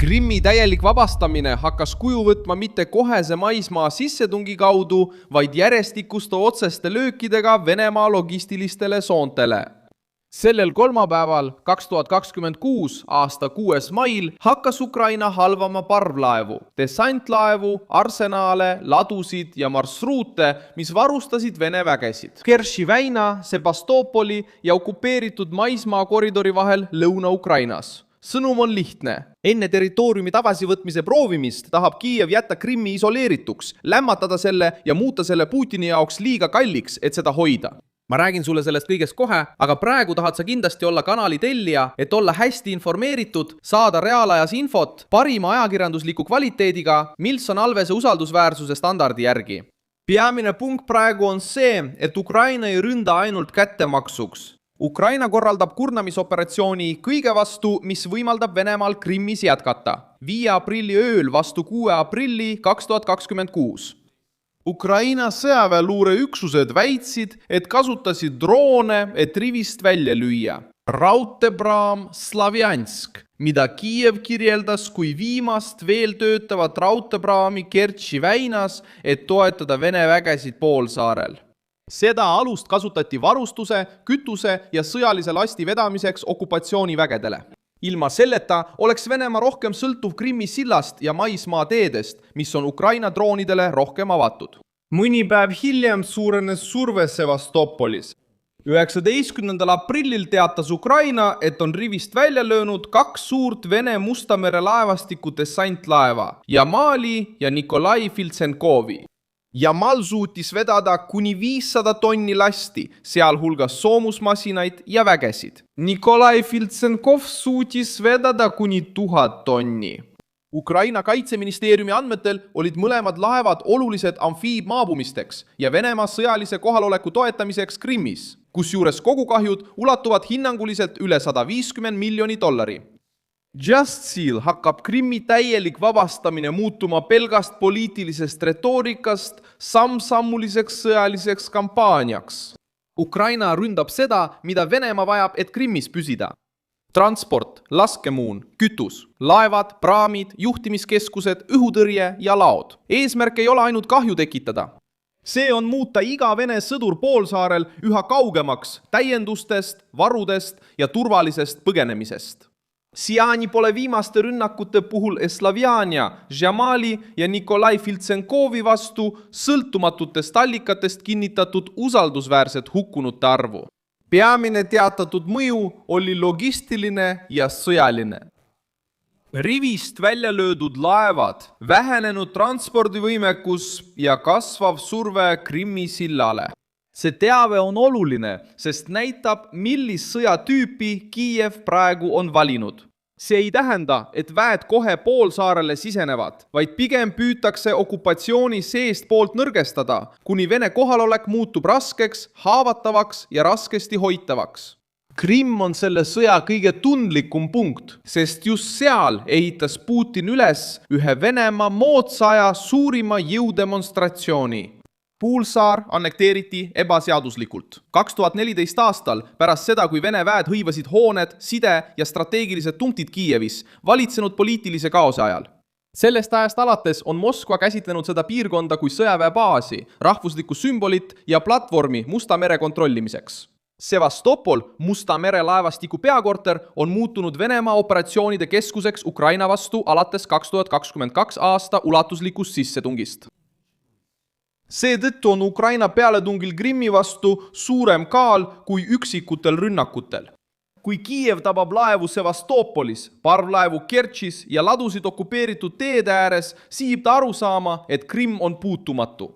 Krimmi täielik vabastamine hakkas kuju võtma mitte kohese maismaa sissetungi kaudu, vaid järjestikuste otseste löökidega Venemaa logistilistele soontele. Sellel kolmapäeval 2026. aasta 6. mail hakkas Ukraina halvama parvlaevu, dessantlaevu, arsenaale, ladusid ja marsruute, mis varustasid Vene vägesid. Kerši väina, Sebastopoli ja okupeeritud maismaa koridori vahel Lõuna-Ukrainas. Sõnum on lihtne. Enne territooriumi tagasivõtmise proovimist tahab Kiiev jätta Krimmi isoleerituks, lämmatada selle ja muuta selle Putini jaoks liiga kalliks, et seda hoida. Ma räägin sulle sellest kõigest kohe, aga praegu tahad sa kindlasti olla kanali tellija, et olla hästi informeeritud, saada reaalajas infot parima ajakirjandusliku kvaliteediga, Milson Alvese usaldusväärsuse standardi järgi. Peamine punkt praegu on see, et Ukraina ei ründa ainult kättemaksuks. Ukraina korraldab kurnamisoperatsiooni kõige vastu, mis võimaldab Venemaal Krimmis jätkata. 5. aprilli ööl vastu 6. aprilli 2026. Ukraina sõjaväeluureüksused väitsid, et kasutasid droone, et rivist välja lüüa. Raudteepraam Slavjansk, mida Kiiev kirjeldas kui viimast veel töötavat raudteepraami Kertši väinas, et toetada Vene vägesid poolsaarel. Seda alust kasutati varustuse, kütuse ja sõjalise lasti vedamiseks okupatsioonivägedele. Ilma selleta oleks Venemaa rohkem sõltuv Krimmi sillast ja maismaa teedest, mis on Ukraina droonidele rohkem avatud. Mõni päev hiljem suurenes surve Sevastopolis. 19. aprillil teatas Ukraina, et on rivist välja löönud 2 suurt Vene Musta mere laevastiku dessantlaeva, Jamali ja Nikolai Filtsenkovi. Jamal suutis vedada kuni 500 tonni lasti, sealhulgas soomusmasinaid ja vägesid. Nikolai Filtsenkov suutis vedada kuni 1000 tonni. Ukraina kaitseministeeriumi andmetel olid mõlemad laevad olulised amfiibmaabumisteks ja Venemaa sõjalise kohaloleku toetamiseks Krimmis, kusjuures kogukahjud ulatuvad hinnanguliselt üle $150 miljonit. Just Seal hakkab Krimmi täielik vabastamine muutuma pelgast poliitilisest retoorikast samm-sammuliseks sõjaliseks kampaaniaks. Ukraina ründab seda, mida Venemaa vajab, et Krimmis püsida. Transport, laskemuun, kütus, laevad, praamid, juhtimiskeskused, õhutõrje ja laod. Eesmärk ei ole ainult kahju tekitada. See on muuta iga Vene sõdur poolsaarel üha kaugemaks täiendustest, varudest ja turvalisest põgenemisest. Siiani pole viimaste rünnakute puhul Slavjania, Jamali ja Nikolai Filtsenkovi vastu sõltumatutest allikatest kinnitatud usaldusväärset hukkunute arvu. Peamine teatatud mõju oli logistiline ja sõjaline. Rivist välja löödud laevad, vähenenud transpordivõimekus ja kasvav surve Krimmi sillale. See teave on oluline, sest näitab, millist sõjatüüpi Kiiev praegu on valinud. See ei tähenda, et väed kohe poolsaarele sisenevad, vaid pigem püütakse okupatsiooni seest poolt nõrgestada, kuni Vene kohalolek muutub raskeks, haavatavaks ja raskesti hoitavaks. Krimm on selle sõja kõige tundlikum punkt, sest just seal ehitas Putin üles ühe Venemaa moodsa aja suurima jõudemonstratsiooni. Poolsaar annekteeriti ebaseaduslikult. 2014 aastal, pärast seda, kui Vene väed hõivasid hooned, side ja strateegilised punktid Kiievis, valitsenud poliitilise kaose ajal. Sellest ajast alates on Moskva käsitlenud seda piirkonda kui sõjaväebaasi, rahvuslikku sümbolit ja platvormi Musta mere kontrollimiseks. Sevastopol, Musta mere laevastiku peakorter, on muutunud Venemaa operatsioonide keskuseks Ukraina vastu alates 2022 aasta ulatuslikust sissetungist. Seetõttu on Ukraina pealetungil Krimmi vastu suurem kaal kui üksikutel rünnakutel. Kui Kiiev tabab laevu Sevastopolis, parvlaevu Kertšis ja ladusid okupeeritud teede ääres, siib ta aru saama, et Krimm on puutumatu.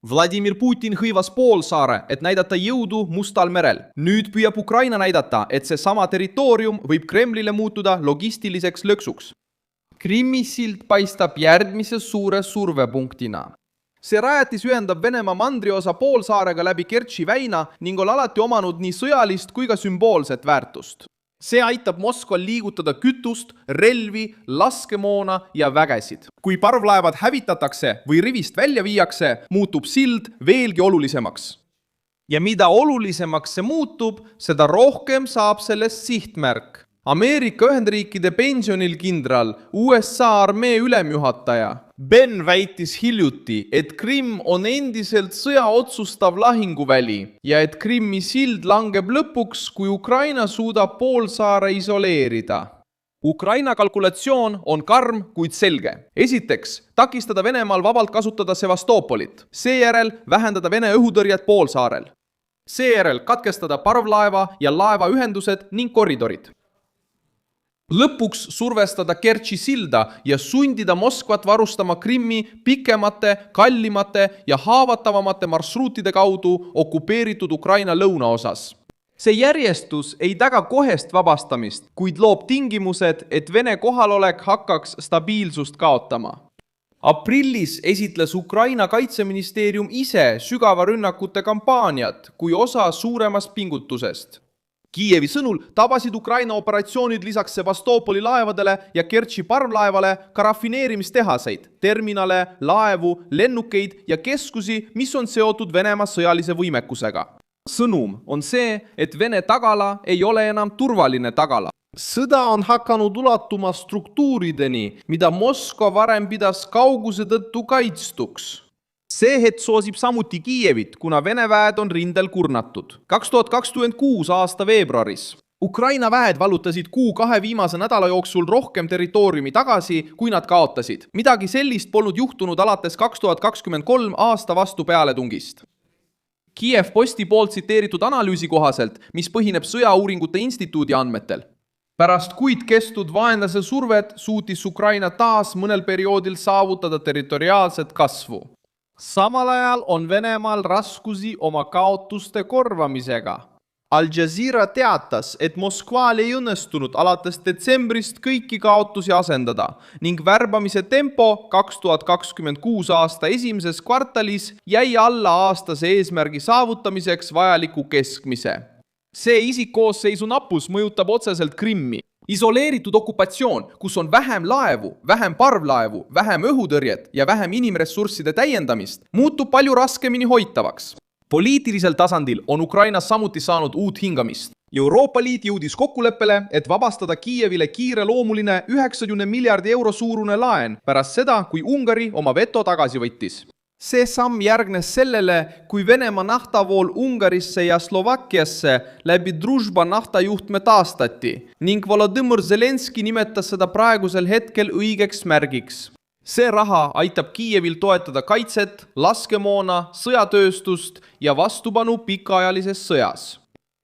Vladimir Putin hõivas poolsaare, et näidata jõudu Mustal merel. Nüüd püüab Ukraina näidata, et see sama territoorium võib Kremlile muutuda logistiliseks lõksuks. Krimmi sild paistab järgmise suure survepunktina. See rajatis ühendab Venemaa mandriosa poolsaarega läbi Kertši väina ning on alati omanud nii sõjalist kui ka sümboolset väärtust. See aitab Moskval liigutada kütust, relvi, laskemoona ja vägesid. Kui parvlaevad hävitatakse või rivist välja viiakse, muutub sild veelgi olulisemaks. Ja mida olulisemaks see muutub, seda rohkem saab sellest sihtmärk. Ameerika Ühendriikide pensionil kindral, USA armee ülemjuhataja. Ben väitis hiljuti, et Krimm on endiselt sõja otsustav lahinguväli ja et Krimmi sild langeb lõpuks, kui Ukraina suudab poolsaare isoleerida. Ukraina kalkulatsioon on karm, kuid selge. Esiteks, takistada Venemaal vabalt kasutada Sevastopolit. Seejärel vähendada Vene õhutõrjet poolsaarel. Seejärel katkestada parvlaeva ja laevaühendused ning koridorid. Lõpuks survestada Kertši silda ja sundida Moskvat varustama Krimmi pikemate, kallimate ja haavatavamate marsruutide kaudu okupeeritud Ukraina lõunaosas. See järjestus ei taga kohest vabastamist, kuid loob tingimused, et Vene kohalolek hakkaks stabiilsust kaotama. Aprillis esitles Ukraina kaitseministeerium ise sügava rünnakute kampaaniat kui osa suuremast pingutusest. Kiievi sõnul tabasid Ukraina operatsioonid lisaks Sevastopoli laevadele ja Kertši parvlaevale ka rafineerimistehaseid, terminale, laevu, lennukeid ja keskusi, mis on seotud Venemaa sõjalise võimekusega. Sõnum on see, et Vene tagala ei ole enam turvaline tagala. Sõda on hakanud ulatuma struktuurideni, mida Moskva varem pidas kauguse tõttu kaitstuks. See hetk soosib samuti Kiievit, kuna Vene väed on rindel kurnatud. 2026 aasta veebruaris. Ukraina väed vallutasid kuu-kahe viimase nädala jooksul rohkem territooriumi tagasi, kui nad kaotasid. Midagi sellist polnud juhtunud alates 2023 aasta vastu pealetungist. Kiev Posti poolt tsiteeritud analüüsi kohaselt, mis põhineb Sõjauuringute Instituudi andmetel. Pärast kuid kestud vaenlase survet suutis Ukraina taas mõnel perioodil saavutada territoriaalset kasvu. Samal ajal on Venemaal raskusi oma kaotuste korvamisega. Al Jazeera teatas, et Moskvaal ei õnnestunud alates detsembrist kõiki kaotusi asendada ning värbamise tempo 2026 aasta esimeses kvartalis jäi alla aastase eesmärgi saavutamiseks vajaliku keskmise. See isikkoosseisu nappus mõjutab otseselt Krimmi. Isoleeritud okupatsioon, kus on vähem laevu, vähem parvlaevu, vähem õhutõrjet ja vähem inimressursside täiendamist, muutub palju raskemini hoitavaks. Poliitilisel tasandil on Ukrainas samuti saanud uut hingamist. Euroopa Liit jõudis kokkuleppele, et vabastada Kiievile kiireloomuline 90 miljardi euro suurune laen pärast seda, kui Ungari oma veto tagasi võttis. See samm järgnes sellele, kui Venemaa naftavool Ungarisse ja Slovakkiasse läbi Družba naftajuhtme taastati ning Volodõmõr Zelenski nimetas seda praegusel hetkel õigeks märgiks. See raha aitab Kiievil toetada kaitset, laskemoona, sõjatööstust ja vastupanu pikaajalises sõjas.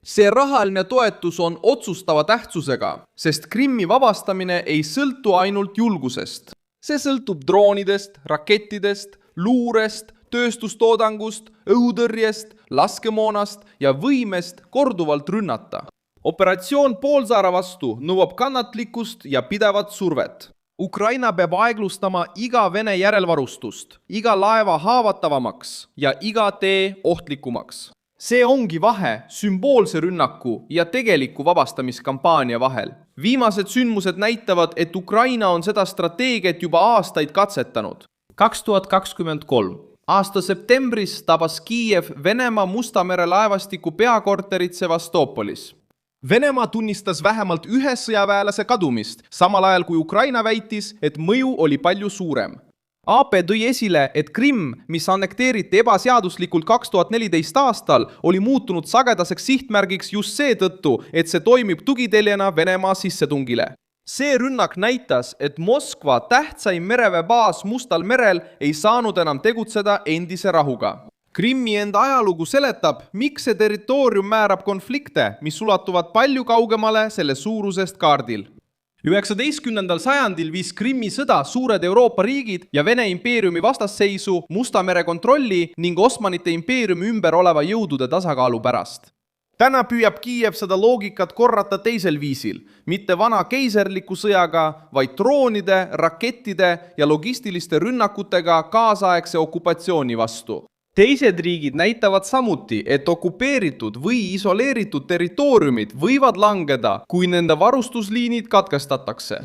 See rahaline toetus on otsustava tähtsusega, sest Krimmi vabastamine ei sõltu ainult julgusest. See sõltub droonidest, rakettidest, luurest, tööstustoodangust, õhutõrjest, laskemoonast ja võimest korduvalt rünnata. Operatsioon poolsaare vastu nõuab kannatlikkust ja pidevat survet. Ukraina peab aeglustama iga Vene järelvarustust, iga laeva haavatavamaks ja iga tee ohtlikumaks. See ongi vahe sümboolse rünnaku ja tegeliku vabastamiskampaania vahel. Viimased sündmused näitavad, et Ukraina on seda strateegiat juba aastaid katsetanud. 2023. Aasta septembris tabas Kiiev Venemaa Musta mere laevastiku peakorterit Sevastopolis. Venemaa tunnistas vähemalt ühe sõjaväelase kadumist, samal ajal kui Ukraina väitis, et mõju oli palju suurem. AP tõi esile, et Krimm, mis annekteeriti ebaseaduslikult 2014 aastal, oli muutunud sagedaseks sihtmärgiks just seetõttu, et see toimib tugiteljena Venemaa sissetungile. See rünnak näitas, et Moskva tähtsaim mereväebaas Mustal merel ei saanud enam tegutseda endise rahuga. Krimmi enda ajalugu seletab, miks see territoorium määrab konflikte, mis ulatuvad palju kaugemale selle suurusest kaardil. 19. sajandil viis Krimmi sõda suured Euroopa riigid ja Vene impeeriumi vastasseisu Musta mere kontrolli ning Osmanite impeeriumi ümber oleva jõudude tasakaalu pärast. Täna püüab Kiiev seda loogikat korrata teisel viisil, mitte vana keiserliku sõjaga, vaid droonide, rakettide ja logistiliste rünnakutega kaasaegse okupatsiooni vastu. Teised riigid näitavad samuti, et okupeeritud või isoleeritud territooriumid võivad langeda, kui nende varustusliinid katkestatakse.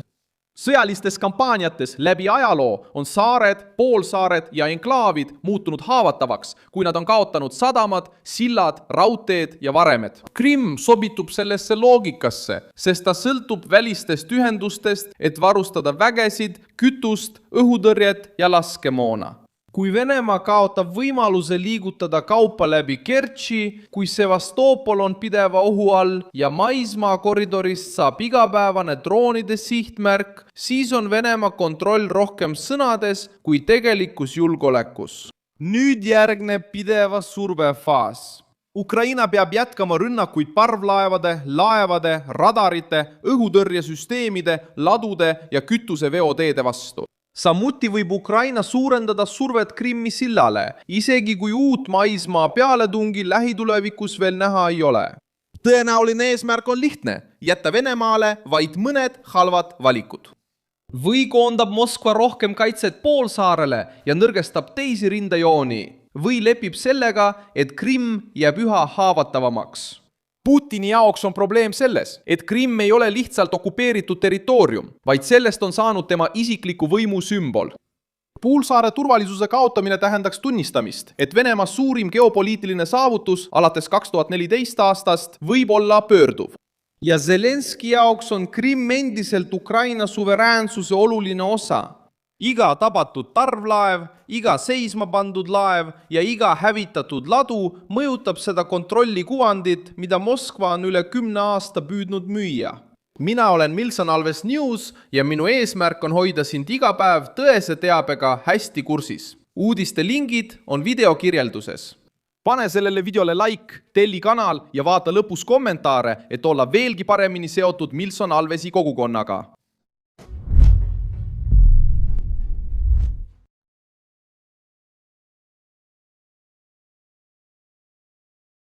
sõjalistes kampaaniates läbi ajaloo on saared, poolsaared ja enklaavid muutunud haavatavaks, kui nad on kaotanud sadamad, sillad, raudteed ja varemed. Krimm sobitub sellesse loogikasse, sest ta sõltub välistest ühendustest, et varustada vägesid, kütust, õhutõrjet ja laskemoona. Kui Venemaa kaotab võimaluse liigutada kaupa läbi Kertši, kui Sevastopol on pideva ohu all ja maismaa koridorist saab igapäevane droonide sihtmärk, siis on Venemaa kontroll rohkem sõnades kui tegelikus julgeolekus. Nüüd järgneb pideva survefaas. Ukraina peab jätkama rünnakuid parvlaevade, laevade, radarite, õhutõrjesüsteemide, ladude ja kütuseveoteede vastu. Samuti võib Ukraina suurendada survet Krimmi sillale, isegi kui uut maismaa pealetungi lähitulevikus veel näha ei ole. Tõenäoline eesmärk on lihtne, jätta Venemaale vaid mõned halvad valikud. Või koondab Moskva rohkem kaitset poolsaarele ja nõrgestab teisi rindejooni, või lepib sellega, et Krimm jääb üha haavatavamaks. Putini jaoks on probleem selles, et Krimm ei ole lihtsalt okupeeritud territoorium, vaid sellest on saanud tema isikliku võimu sümbol. Poolsaare turvalisuse kaotamine tähendaks tunnistamist, et Venemaa suurim geopoliitiline saavutus alates 2014 aastast võib olla pöörduv. Ja Zelenski jaoks on Krimm endiselt Ukraina suveräänsuse oluline osa. Iga tabatud tarvlaev, iga seisma pandud laev ja iga hävitatud ladu mõjutab seda kontrolli kuvandit, mida Moskva on üle 10 aasta püüdnud müüa. Mina olen Milson Alves News ja minu eesmärk on hoida sind iga päev tõese teabega hästi kursis. Uudiste lingid on videokirjelduses. Pane sellele videole like, telli kanal ja vaata lõpus kommentaare, et olla veelgi paremini seotud Milson Alvesi kogukonnaga.